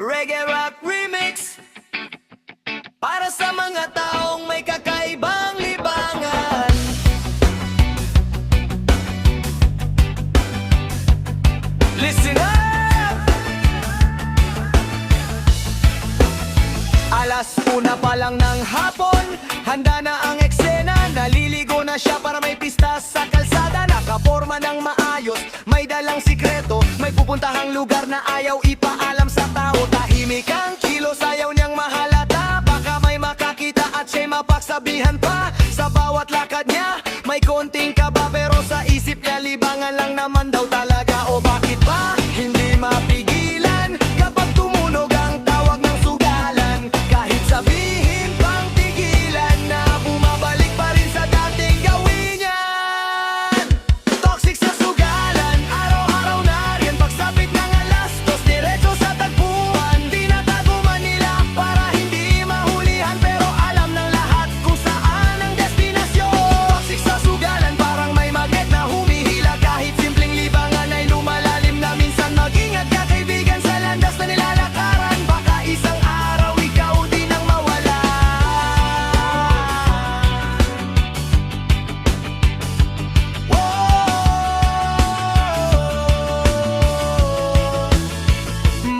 Reggae Rock Remix para sa mga taong may kakaibang libangan. Listen up! Alas una pa lang ng hapon, handa na ang eksena. Naliligo na siya para may pista sa kalsada. Nakaporma ng maayos, may dalang sikreto. May pupuntahang lugar na ayaw ipaalam sa tao. Tahimik ang kilos, ayaw niyang mahalata. Baka may makakita at siya'y mapagsabihan pa. Sa bawat lakad niya, may konting kaba. Pero sa isip niya, libangan lang naman daw talaga. O bakit ba hindi mapigilan kapag tumunog ang tawag ng sugalan? Kahit sabihin pang tigilan na, bumabalik pa rin sa dating gawin yan. Toxic sa sugalan, araw-araw na rin. Pagsapit ng alas dos, diretso sa tagpuan. Tinatago man nila para hindi mahulihan, pero alam ng lahat kung saan ang destinasyon. Toxic sa sugalan, parang may magnet na humihila. Kahit simpleng libangan ay lumalalim na. Minsan mag-ingat ka kaibigan sa landas na nilalakaran. Baka isang araw ikaw din ang mawala.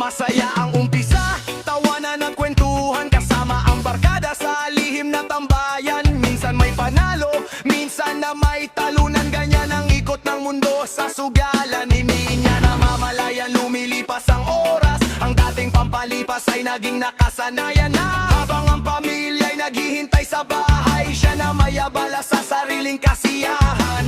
Masaya ang umpisa, tawanan at kwentuhan kasama ang barkada sa lihim na tambayan. Minsan may panalo, minsan na may talunan. Ganyan ang ikot ng mundo sa sugalan. Hindi niya namamalayan, lumilipas ang oras. Ang dating pampalipas ay naging nakasanayan na. Habang ang pamilya'y naghihintay sa bahay, siya na may abala sa sariling kasiyahan.